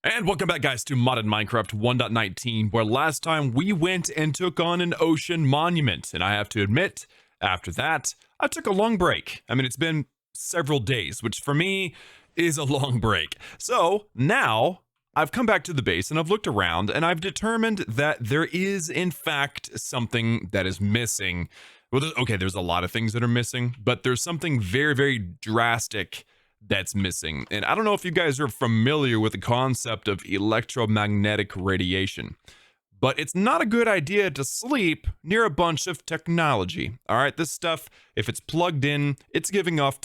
And welcome back, guys, to Modded Minecraft 1.19, where last time we went and took on an ocean monument. And I have to admit, after that, I took a long break. I mean, it's been several days, which for me is a long break. So now I've come back to the base and I've looked around and I've determined that there is, in fact, something that is missing. Well, okay, there's a lot of things that are missing, but there's something very, very drastic that's missing. And I don't know if you guys are familiar with the concept of electromagnetic radiation, but it's not a good idea to sleep near a bunch of technology. All right, this stuff, if it's plugged in, it's giving off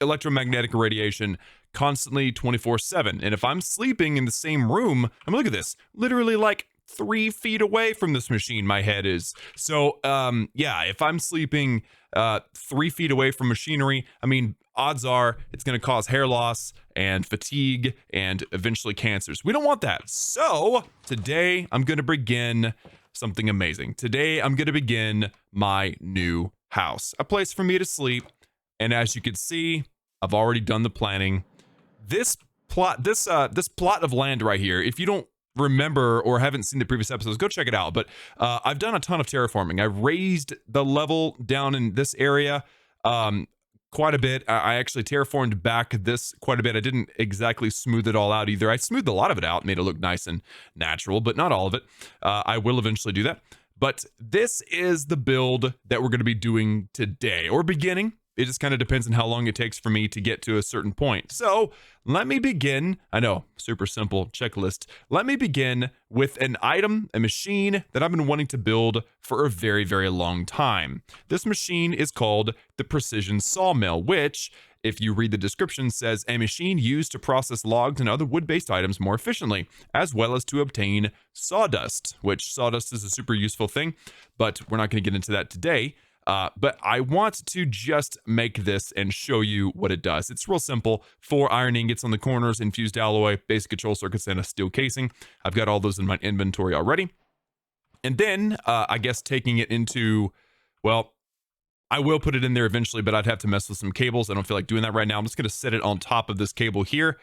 electromagnetic radiation constantly 24/7. And if I'm sleeping in the same room, I mean, look at this, literally like 3 feet away from this machine, my head is. So, yeah, if I'm sleeping 3 feet away from machinery, I mean, odds are it's going to cause hair loss and fatigue and eventually cancers. We don't want that. So today I'm going to begin something amazing. Today I'm going to begin my new house, a place for me to sleep. And as you can see, I've already done the planning. This plot of land right here, if you don't remember or haven't seen the previous episodes, go check it out. But I've done a ton of terraforming. I've raised the level down in this area quite a bit. I actually terraformed back this quite a bit. I didn't exactly smooth it all out either. I smoothed a lot of it out, made it look nice and natural, but not all of it. I will eventually do that. But this is the build that we're going to be doing today, or beginning. It just kind of depends on how long it takes for me to get to a certain point. So let me begin. I know, super simple checklist. Let me begin with an item, a machine that I've been wanting to build for a very, very long time. This machine is called the Precision Sawmill, which, if you read the description, says a machine used to process logs and other wood-based items more efficiently, as well as to obtain sawdust, which sawdust is a super useful thing, but we're not going to get into that today. But I want to just make this and show you what it does. It's real simple. 4 iron ingots on the corners, infused alloy, basic control circuits, and a steel casing. I've got all those in my inventory already. And then, I guess taking it into, well, I will put it in there eventually, but I'd have to mess with some cables. I don't feel like doing that right now. I'm just going to set it on top of this cable here.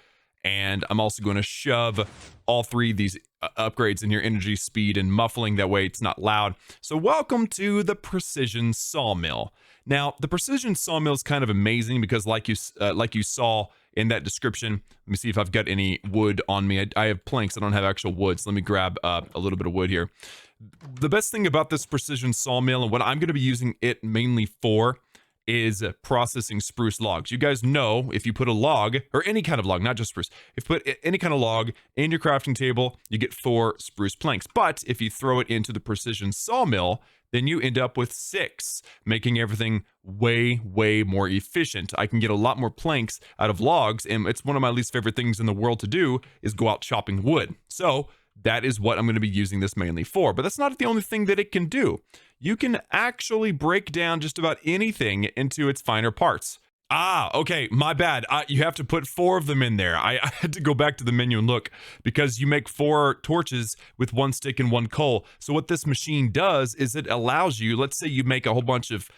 And I'm also going to shove all 3 of these upgrades in here: energy, speed, and muffling. That way it's not loud. So welcome to the Precision Sawmill. Now, the Precision Sawmill is kind of amazing because like you saw in that description, let me see if I've got any wood on me. I have planks. I don't have actual wood. So let me grab a little bit of wood here. The best thing about this Precision Sawmill, and what I'm going to be using it mainly for, is processing spruce logs. You guys know, if you put a log, or any kind of log, not just spruce, if you put any kind of log in your crafting table, you get 4 spruce planks. But if you throw it into the Precision Sawmill, then you end up with 6, making everything way, way more efficient. I can get a lot more planks out of logs, and it's one of my least favorite things in the world to do, is go out chopping wood. So that is what I'm going to be using this mainly for. But that's not the only thing that it can do. You can actually break down just about anything into its finer parts. Ah, okay, my bad. You have to put 4 of them in there. I had to go back to the menu and look, because you make 4 torches with 1 stick and 1 coal. So what this machine does is it allows you, let's say you make a whole bunch of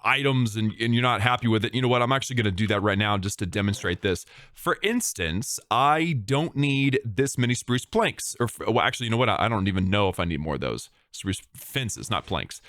items and you're not happy with it. You know what? I'm actually going to do that right now just to demonstrate this. For instance, I don't need this many spruce planks. Or, well, actually, you know what? I don't even know if I need more of those. Spruce fences, not planks.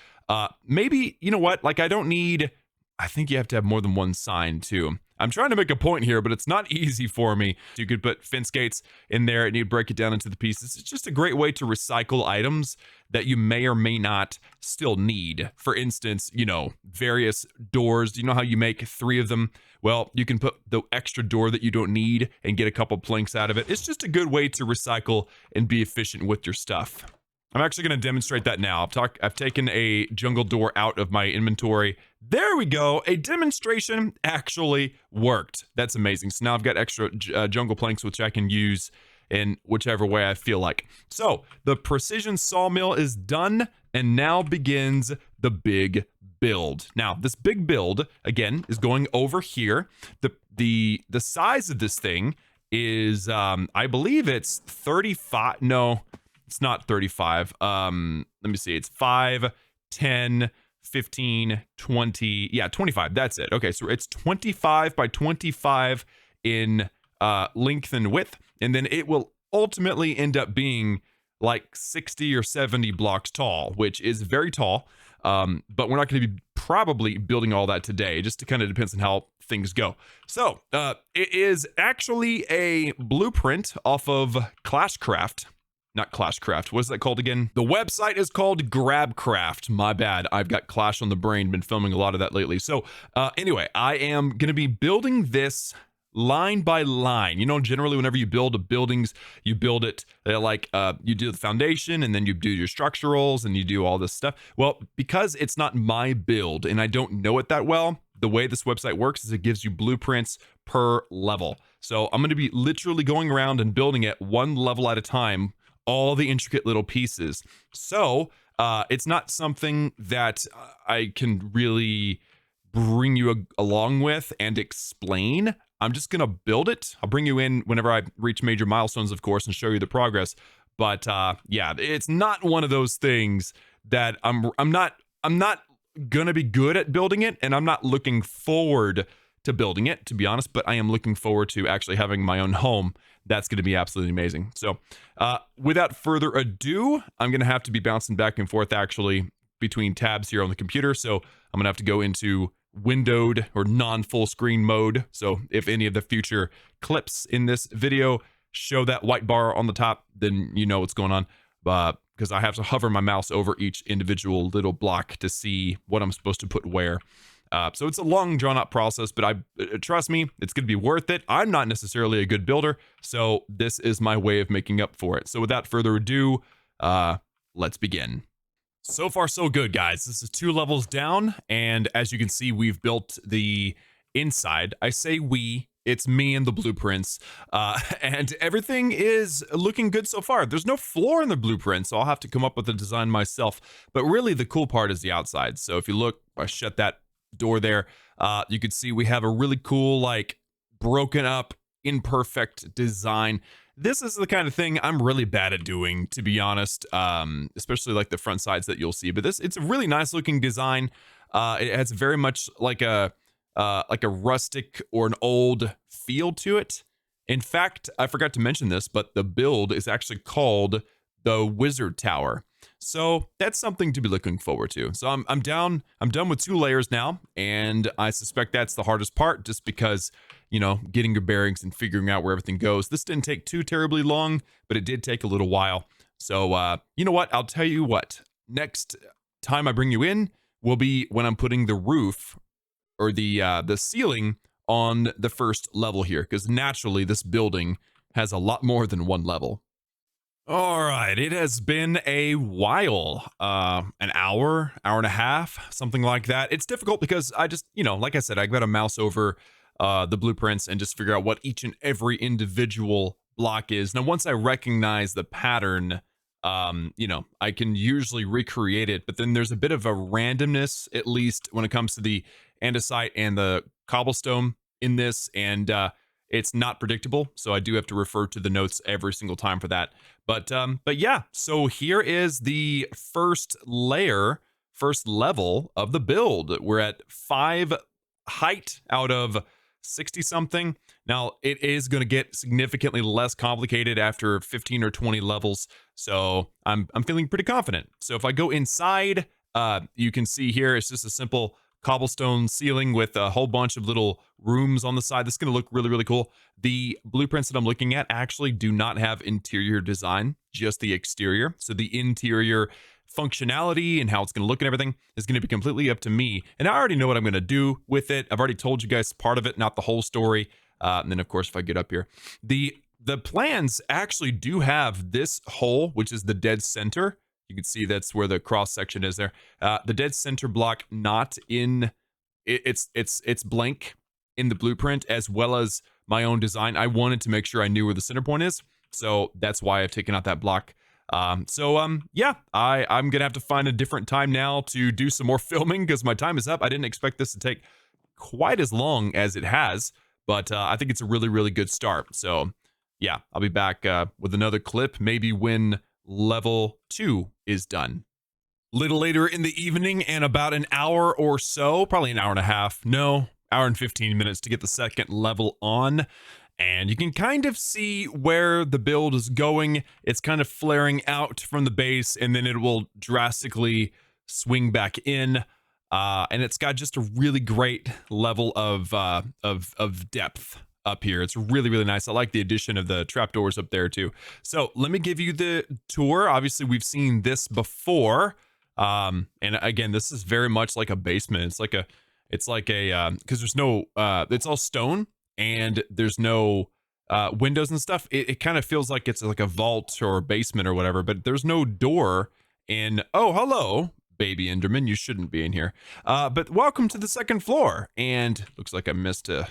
Maybe, you know what? Like, I don't need, I think you have to have more than 1 sign too. I'm trying to make a point here, but it's not easy for me. You could put fence gates in there and you break it down into the pieces. It's just a great way to recycle items that you may or may not still need. For instance, you know, various doors. Do you know how you make 3 of them? Well, you can put the extra door that you don't need and get a couple planks out of it. It's just a good way to recycle and be efficient with your stuff. I'm actually going to demonstrate that now. I've taken a jungle door out of my inventory. There we go. A demonstration actually worked. That's amazing. So now I've got extra jungle planks, which I can use in whichever way I feel like. So the Precision Sawmill is done, and now begins the big build. Now, this big build, again, is going over here. The size of this thing is, I believe it's 35. No, it's not 35. Let me see. It's 5, 10, 15, 20. Yeah, 25. That's it. Okay, so it's 25 by 25 in length and width. and then it will ultimately end up being like 60 or 70 blocks tall, which is very tall. But we're not going to be probably building all that today. It just kind of depends on how things go. So it is actually a blueprint off of Clashcraft. Not Clashcraft. What is that called again? The website is called Grabcraft. My bad. I've got Clash on the brain. Been filming a lot of that lately. So anyway, I am going to be building this line by line. You know, generally whenever you build a buildings, you build it like you do the foundation and then you do your structurals and you do all this stuff. Well, because it's not my build and I don't know it that well, the way this website works is it gives you blueprints per level. So I'm going to be literally going around and building it one level at a time, all the intricate little pieces. So it's not something that I can really bring you along with and explain. I'm just going to build it. I'll bring you in whenever I reach major milestones, of course, and show you the progress. But yeah, it's not one of those things that I'm not going to be good at building it, and I'm not looking forward to building it, to be honest, but I am looking forward to actually having my own home. That's going to be absolutely amazing. So without further ado, I'm going to have to be bouncing back and forth actually between tabs here on the computer. So I'm going to have to go into windowed or non-full screen mode. So if any of the future clips in this video show that white bar on the top, then you know what's going on. Because I have to hover my mouse over each individual little block to see what I'm supposed to put where. So it's a long drawn out process, but trust me, it's going to be worth it. I'm not necessarily a good builder, so this is my way of making up for it. So without further ado, let's begin. So far, so good, guys. This is 2 levels down, and as you can see, we've built the inside. I say we, it's me and the blueprints, and everything is looking good so far. There's no floor in the blueprint, so I'll have to come up with a design myself, but really the cool part is the outside. So if you look, I shut that door there, you can see we have a really cool, like, broken up, imperfect design. This is the kind of thing I'm really bad at doing, to be honest, especially like the front sides that you'll see. But it's a really nice looking design. It has very much like a rustic or an old feel to it. In fact, I forgot to mention this, but the build is actually called the Wizard Tower. So that's something to be looking forward to. So I'm done with 2 layers now, and I suspect that's the hardest part, just because, you know, getting your bearings and figuring out where everything goes. This didn't take too terribly long, but it did take a little while. So you know what? I'll tell you what. Next time I bring you in will be when I'm putting the roof or the ceiling on the first level here, because naturally this building has a lot more than 1 level. All right, it has been a while, an hour and a half, something like that. It's difficult because I just, you know, like I said, I got a mouse over the blueprints and just figure out what each and every individual block is. Now, once I recognize the pattern, you know, I can usually recreate it, but then there's a bit of a randomness, at least when it comes to the andesite and the cobblestone in this, and it's not predictable, so I do have to refer to the notes every single time for that. But yeah, so here is the first layer, first level of the build. We're at 5 height out of 60 something. Now it is going to get significantly less complicated after 15 or 20 levels, so I'm feeling pretty confident. So if I go inside, you can see here it's just a simple cobblestone ceiling with a whole bunch of little rooms on the side. This is going to look really, really cool. The blueprints that I'm looking at actually do not have interior design, just the exterior. So the interior functionality and how it's going to look and everything is going to be completely up to me. And I already know what I'm going to do with it. I've already told you guys part of it, not the whole story. And then, of course, if I get up here, the plans actually do have this hole, which is the dead center. You can see that's where the cross section is there. The dead center block not in, it's blank in the blueprint, as well as my own design. I wanted to make sure I knew where the center point is, so that's why I've taken out that block. Yeah, I'm gonna have to find a different time now to do some more filming, because my time is up. I didn't expect this to take quite as long as it has, but I think it's a really, really good start. So yeah, I'll be back with another clip, maybe when level 2 is done. Little later in the evening, and about an hour or so, probably an hour and a half, no, hour and 15 minutes to get the second level on. And you can kind of see where the build is going. It's kind of flaring out from the base, and then it will drastically swing back in. And it's got just a really great level of depth up here. It's really, really nice. I like the addition of the trapdoors up there too. So let me give you the tour. Obviously, we've seen this before. And again, this is very much like a basement. It's like a because there's no it's all stone, and there's no windows and stuff. It kind of feels like it's like a vault or a basement or whatever, but there's no door in. Oh, hello, baby Enderman. You shouldn't be in here. But welcome to the second floor. And looks like I missed a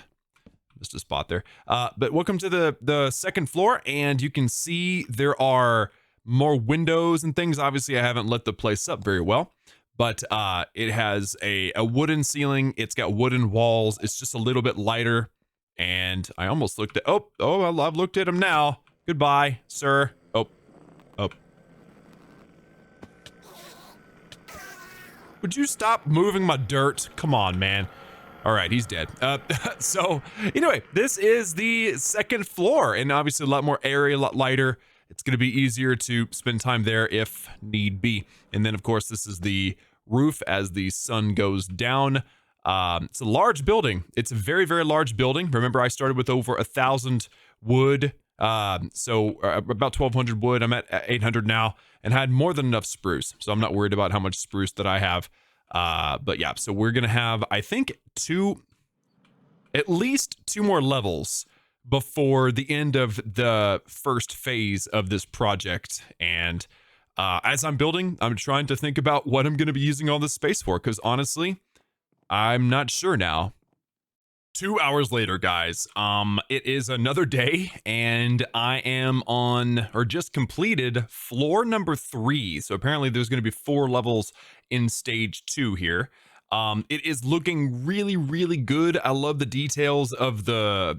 spot there. But welcome to the second floor, and you can see there are more windows and things. Obviously, I haven't lit the place up very well, but it has a wooden ceiling. It's got wooden walls. It's just a little bit lighter. And I almost looked at, oh, I've looked at him now. Goodbye, sir. Oh. Would you stop moving my dirt? Come on, man. All right, he's dead. So anyway, this is the second floor, and obviously a lot more area, a lot lighter. It's going to be easier to spend time there if need be. And then, of course, this is the roof as the sun goes down. It's a large building. It's a very, very large building. Remember, I started with over 1,000 wood. So about 1,200 wood. I'm at 800 now, and had more than enough spruce. So I'm not worried about how much spruce that I have. But yeah, so we're going to have, I think, at least two more levels before the end of the first phase of this project. And as I'm building, I'm trying to think about what I'm going to be using all this space for, because honestly, I'm not sure now. 2 hours later, guys, it is another day, and I am on, or just completed, floor number 3. So apparently there's going to be 4 levels in stage 2 here. It is looking really, really good. I love the details of the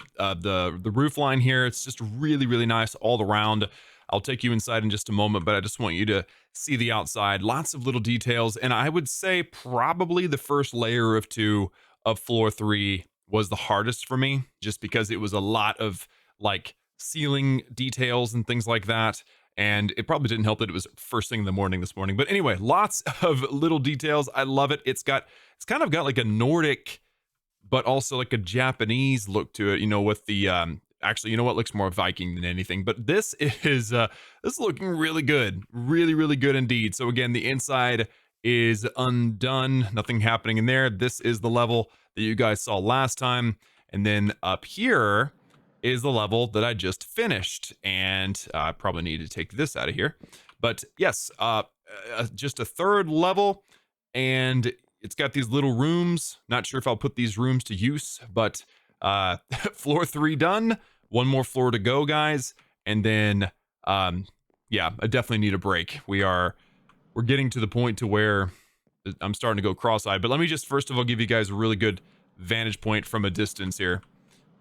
roof line here. It's just really, really nice all around. I'll take you inside in just a moment, but I just want you to see the outside. Lots of little details, and I would say probably the first layer of 2 of floor 3 was the hardest for me, just because it was a lot of like ceiling details and things like that. And it probably didn't help that it was first thing in the morning this morning. But anyway, lots of little details. I love it. It's kind of got like a Nordic, but also like a Japanese look to it, you know, with the, actually, you know what, looks more Viking than anything. But this is looking really good. Really, really good indeed. So again, the inside is undone. Nothing happening in there. This is the level that you guys saw last time. And then up here is the level that I just finished. And I probably need to take this out of here. But yes, just a third level. And it's got these little rooms. Not sure if I'll put these rooms to use, but floor 3 done. One more floor to go, guys. And then, yeah, I definitely need a break. We're getting to the point to where I'm starting to go cross-eyed. But let me just first of all give you guys a really good vantage point from a distance here.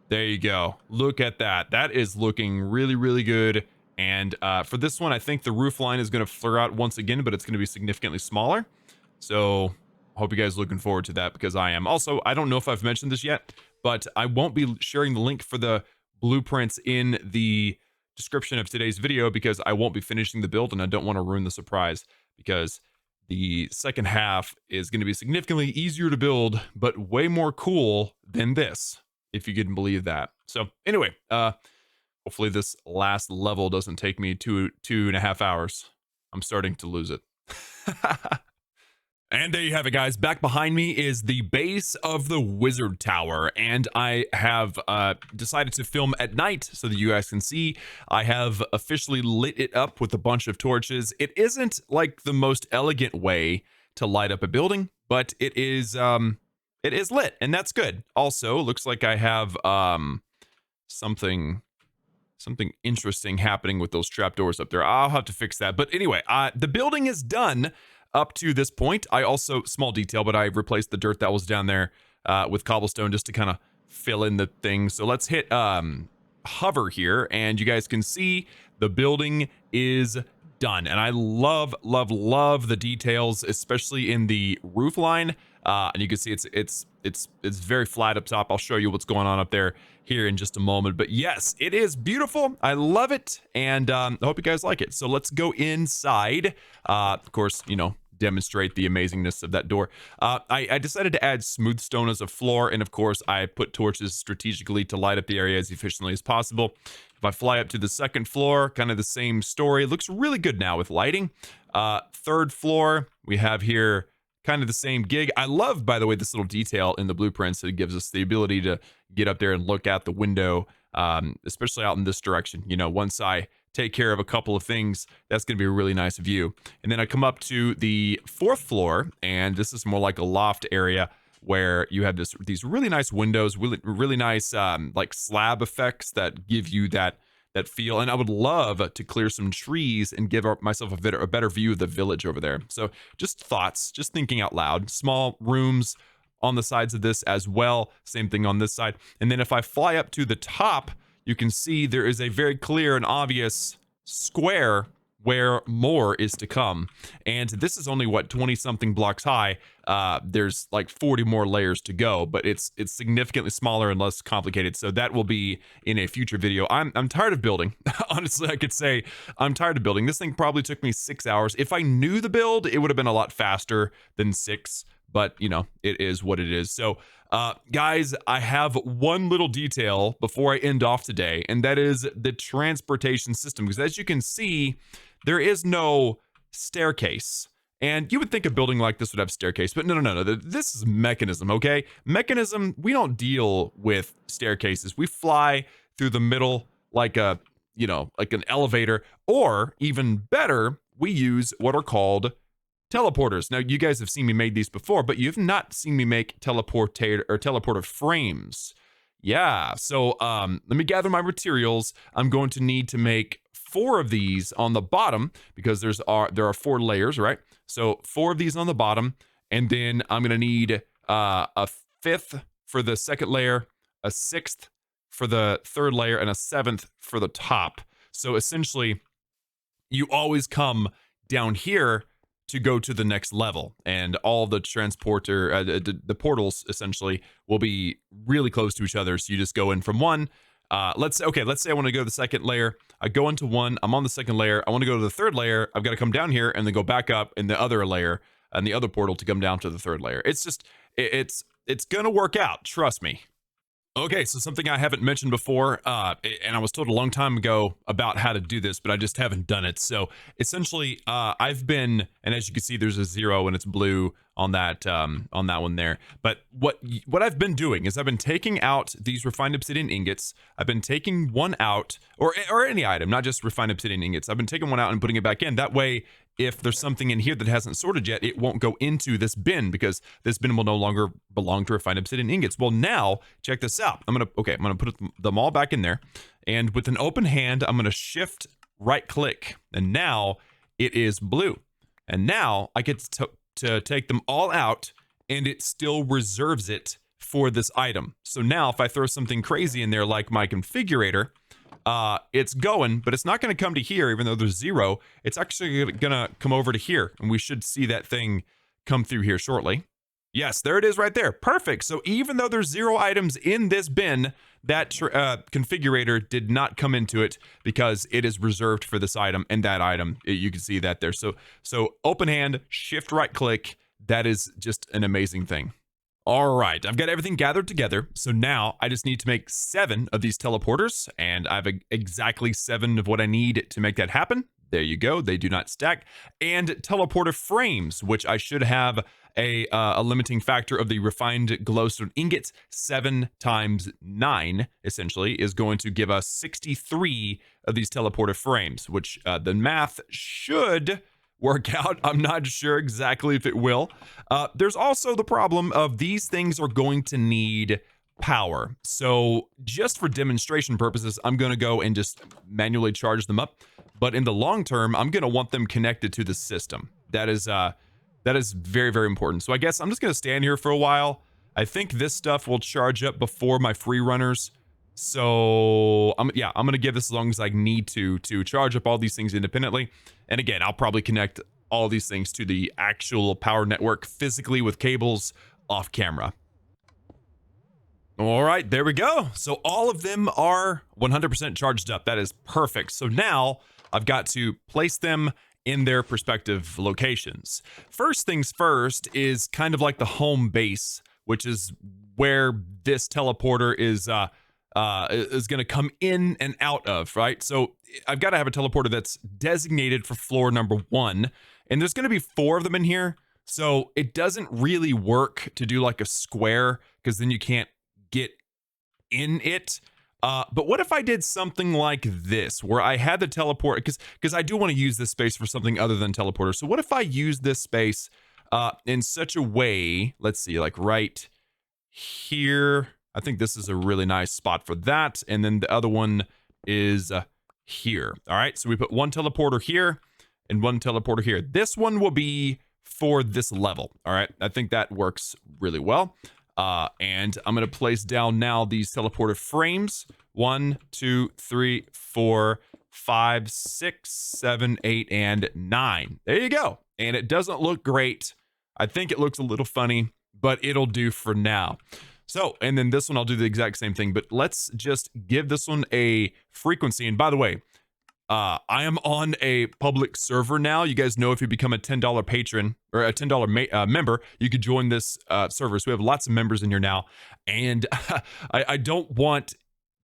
There you go. Look at that. That is looking really, really good. And for this one, I think the roof line is going to flare out once again, but it's going to be significantly smaller. So I hope you guys are looking forward to that, because I am. Also, I don't know if I've mentioned this yet, but I won't be sharing the link for the blueprints in the description of today's video, because I won't be finishing the build and I don't want to ruin the surprise, because the second half is going to be significantly easier to build, but way more cool than this, if you can believe that. So anyway, hopefully this last level doesn't take me 2.5 hours. I'm starting to lose it. And there you have it, guys. Back behind me is the base of the wizard tower, and I have decided to film at night so that you guys can see. I have officially lit it up with a bunch of torches. It isn't like the most elegant way to light up a building, but it is lit, and that's good. Also, looks like I have something interesting happening with those trapdoors up there. I'll have to fix that. But anyway, the building is done. Up to this point, I also, small detail, but I replaced the dirt that was down there with cobblestone just to kind of fill in the thing. So let's hit hover here, and you guys can see the building is done. And I love, love, love the details, especially in the roof line. And you can see it's very flat up top. I'll show you what's going on up there here in just a moment. But yes, it is beautiful. I love it, and I hope you guys like it. So let's go inside. Of course, you know, demonstrate the amazingness of that door. I decided to add smooth stone as a floor, and of course I put torches strategically to light up the area as efficiently as possible. If I fly up to the second floor, kind of the same story. It looks really good now with lighting. Third floor, we have here kind of the same gig. I love, by the way, this little detail in the blueprints. It gives us the ability to get up there and look out the window, especially out in this direction. You know, once I take care of a couple of things, that's going to be a really nice view. And then I come up to the fourth floor, and this is more like a loft area where you have these really nice windows, really nice like slab effects that give you that feel. And I would love to clear some trees and give myself a better view of the village over there. So just thoughts, just thinking out loud. Small rooms on the sides of this as well. Same thing on this side. And then if I fly up to the top, you can see there is a very clear and obvious square where more is to come. And this is only, what, 20-something blocks high. There's like 40 more layers to go, but it's significantly smaller and less complicated. So that will be in a future video. I'm tired of building. Honestly, I could say I'm tired of building. This thing probably took me 6 hours. If I knew the build, it would have been a lot faster than 6. But, you know, it is what it is. So, guys, I have one little detail before I end off today, and that is the transportation system. Because as you can see, there is no staircase. And you would think a building like this would have staircase, but no. This is mechanism, okay? Mechanism, we don't deal with staircases. We fly through the middle like a, you know, like an elevator, or even better, we use what are called teleporters. Now, you guys have seen me make these before, but you've not seen me make teleporter frames. Yeah, so let me gather my materials. I'm going to need to make 4 of these on the bottom, because there are 4 layers, right? So 4 of these on the bottom, and then I'm going to need a 5th for the second layer, a 6th for the third layer, and a 7th for the top. So essentially, you always come down here to go to the next level, and all the the portals essentially will be really close to each other. So you just go in from one. Let's say I want to go to the second layer. I go into one. I'm on the second layer. I want to go to the third layer. I've got to come down here and then go back up in the other layer and the other portal to come down to the third layer. It's just it's gonna work out. Trust me. Okay, so something I haven't mentioned before, and I was told a long time ago about how to do this, but I just haven't done it. So essentially, I've been, and as you can see, there's a 0 and it's blue on that one there. But what I've been doing is I've been taking out these refined obsidian ingots. I've been taking one out, or any item, not just refined obsidian ingots. I've been taking one out and putting it back in. That way, if there's something in here that hasn't sorted yet, it won't go into this bin, because this bin will no longer belong to refined obsidian ingots. Well, now check this out. I'm gonna put them all back in there, and with an open hand, I'm gonna shift right click, and now it is blue. And now I get to take them all out, and it still reserves it for this item. So now if I throw something crazy in there like my configurator, it's going, but it's not going to come to here, even though there's 0. It's actually going to come over to here, and we should see that thing come through here shortly. Yes, there it is right there. Perfect. So even though there's 0 items in this bin, that configurator did not come into it, because it is reserved for this item and that item. You can see that there. So open hand, shift right click. That is just an amazing thing. All right, I've got everything gathered together. So now I just need to make 7 of these teleporters, and I have exactly 7 of what I need to make that happen. There you go. They do not stack. And teleporter frames, which I should have a limiting factor of the refined glowstone ingots. 7 times 9 essentially is going to give us 63 of these teleporter frames, which the math should work out. I'm not sure exactly if it will. There's also the problem of these things are going to need power. So just for demonstration purposes, I'm going to go and just manually charge them up. But in the long term, I'm going to want them connected to the system. That is very, very important. So I guess I'm just going to stand here for a while. I think this stuff will charge up before my free runners. So I'm going to give this as long as I need to charge up all these things independently. And again, I'll probably connect all these things to the actual power network physically with cables off camera. All right, there we go. So all of them are 100% charged up. That is perfect. So now I've got to place them in their respective locations. First things first is kind of like the home base, which is where this teleporter is going to come in and out of, right? So I've got to have a teleporter that's designated for floor number 1, and there's going to be 4 of them in here. So it doesn't really work to do like a square, because then you can't get in it. But what if I did something like this, where I had the teleport, because I do want to use this space for something other than teleporter. So what if I use this space in such a way, let's see, like right here. I think this is a really nice spot for that. And then the other one is here. All right, so we put one teleporter here and one teleporter here. This one will be for this level. All right, I think that works really well. And I'm going to place down now these teleporter frames. 1, 2, 3, 4, 5, 6, 7, 8, and 9. There you go. And it doesn't look great. I think it looks a little funny, but it'll do for now. So, and then this one, I'll do the exact same thing, but let's just give this one a frequency. And by the way, I am on a public server now. You guys know if you become a $10 patron or a $10 member, you could join this server. So we have lots of members in here now. And I don't want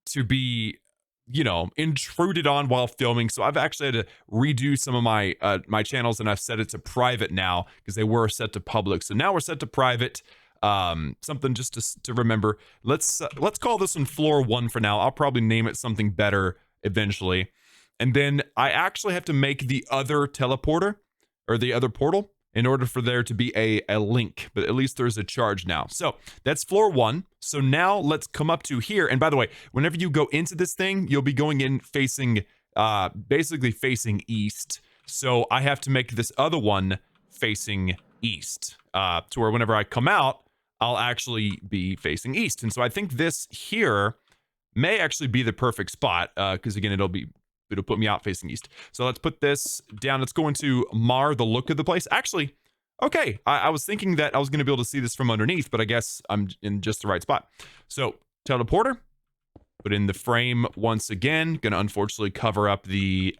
to be, you know, intruded on while filming. So I've actually had to redo some of my my channels, and I've set it to private now because they were set to public. So now we're set to private. Something just to remember. Let's call this one floor 1 for now. I'll probably name it something better eventually. And then I actually have to make the other teleporter or the other portal in order for there to be a link, but at least there's a charge now. So that's floor 1. So now let's come up to here. And by the way, whenever you go into this thing, you'll be going in facing, basically facing east. So I have to make this other one facing east, to where whenever I come out, I'll actually be facing east. And so I think this here may actually be the perfect spot, because again, it'll put me out facing east. So let's put this down. It's going to mar the look of the place. Actually, okay, I was thinking that I was going to be able to see this from underneath, but I guess I'm in just the right spot. So teleporter, put in the frame once again. Going to unfortunately cover up the,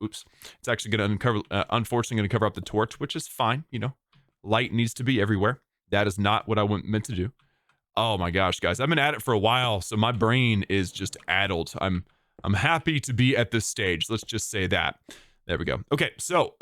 oops. It's actually going to unfortunately going to cover up the torch, which is fine. You know, light needs to be everywhere. That is not what I meant to do. Oh my gosh, guys, I've been at it for a while, so my brain is just addled. I'm happy to be at this stage. Let's just say that. There we go. Okay, so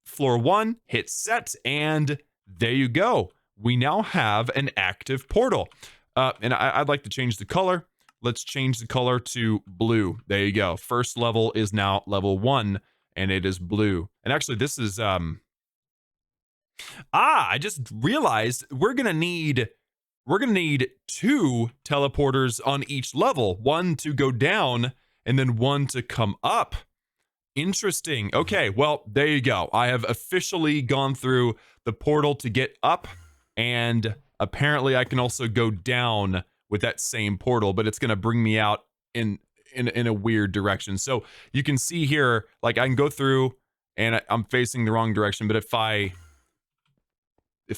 floor 1, hit set, and there you go. We now have an active portal. And I'd like to change the color. Let's change the color to blue. There you go. First level is now level 1, and it is blue. And actually, this is I just realized we're gonna need 2 teleporters on each level. 1 to go down and then 1 to come up. Interesting. Okay, well, there you go. I have officially gone through the portal to get up, and apparently I can also go down with that same portal, but it's gonna bring me out in a weird direction. So you can see here, like I can go through and I'm facing the wrong direction, but if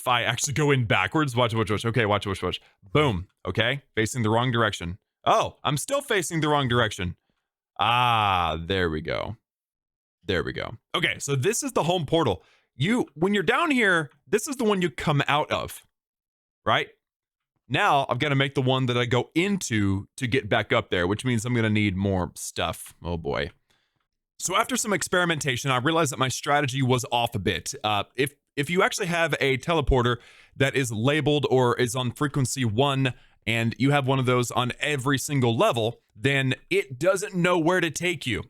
I actually go in backwards, watch. Okay, watch. Boom. Okay, facing the wrong direction. Oh, I'm still facing the wrong direction. Ah, there we go. Okay, so this is the home portal. When you're down here, this is the one you come out of, right? Now, I've got to make the one that I go into to get back up there, which means I'm going to need more stuff. Oh boy. So after some experimentation, I realized that my strategy was off a bit. If you actually have a teleporter that is labeled or is on frequency 1, and you have one of those on every single level, then it doesn't know where to take you.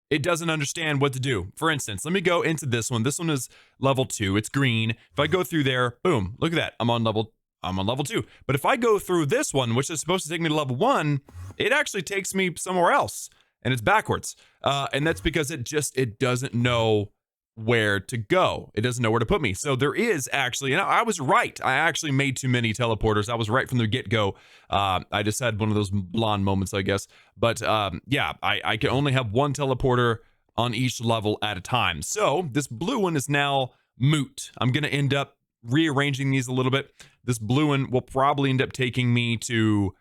It doesn't understand what to do. For instance, let me go into this one. This one is level 2. It's green. If I go through there, boom, look at that. I'm on level 2. But if I go through this one, which is supposed to take me to level 1, it actually takes me somewhere else, and it's backwards. And that's because it doesn't know where to go. It doesn't know where to put me. So there is actually, and I was right. I actually made too many teleporters. I was right from the get-go. I just had one of those blonde moments, I guess. But yeah, I can only have 1 teleporter on each level at a time. So this blue one is now moot. I'm going to end up rearranging these a little bit. This blue one will probably end up taking me to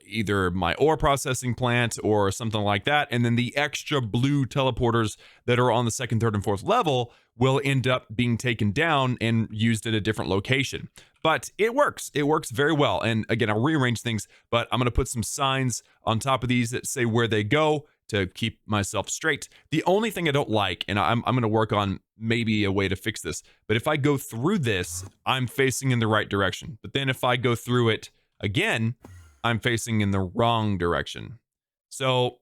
either my ore processing plant or something like that. And then the extra blue teleporters that are on the second, third, and fourth level will end up being taken down and used at a different location. But it works. It works very well. And again, I'll rearrange things, but I'm going to put some signs on top of these that say where they go to keep myself straight. The only thing I don't like, and I'm going to work on maybe a way to fix this, but if I go through this, I'm facing in the right direction. But then if I go through it again, I'm facing in the wrong direction. So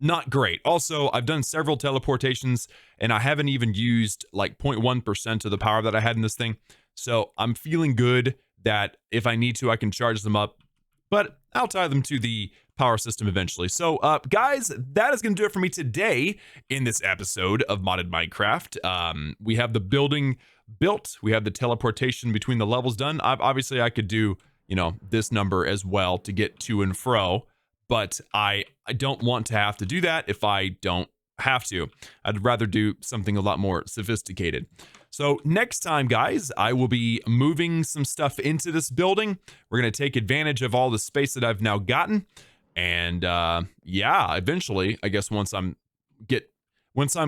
not great. Also, I've done several teleportations and I haven't even used like 0.1% of the power that I had in this thing. So I'm feeling good that if I need to, I can charge them up, but I'll tie them to the power system eventually. So guys, that is going to do it for me today in this episode of Modded Minecraft. We have the building built. We have the teleportation between the levels done. Obviously, I could do, you know, this number as well to get to and fro, but I don't want to have to do that if I don't have to. I'd rather do something a lot more sophisticated. So next time, guys, I will be moving some stuff into this building. We're going to take advantage of all the space that I've now gotten. And yeah, eventually, I guess once I'm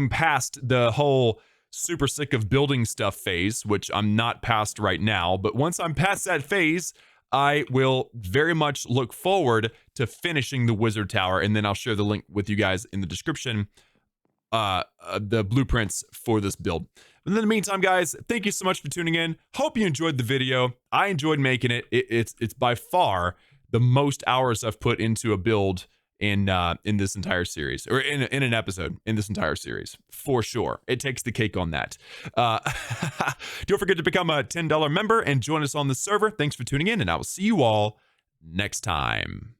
past the whole super sick of building stuff phase, which I'm not past right now, but once I'm past that phase, I will very much look forward to finishing the wizard tower, and then I'll share the link with you guys in the description, the blueprints for this build. And in the meantime, guys, thank you so much for tuning in. Hope you enjoyed the video. I enjoyed making it. It's by far the most hours I've put into a build in this entire series, or in an episode in this entire series, for sure. It takes the cake on that. Don't forget to become a $10 member and join us on the server. Thanks for tuning in, and I will see you all next time.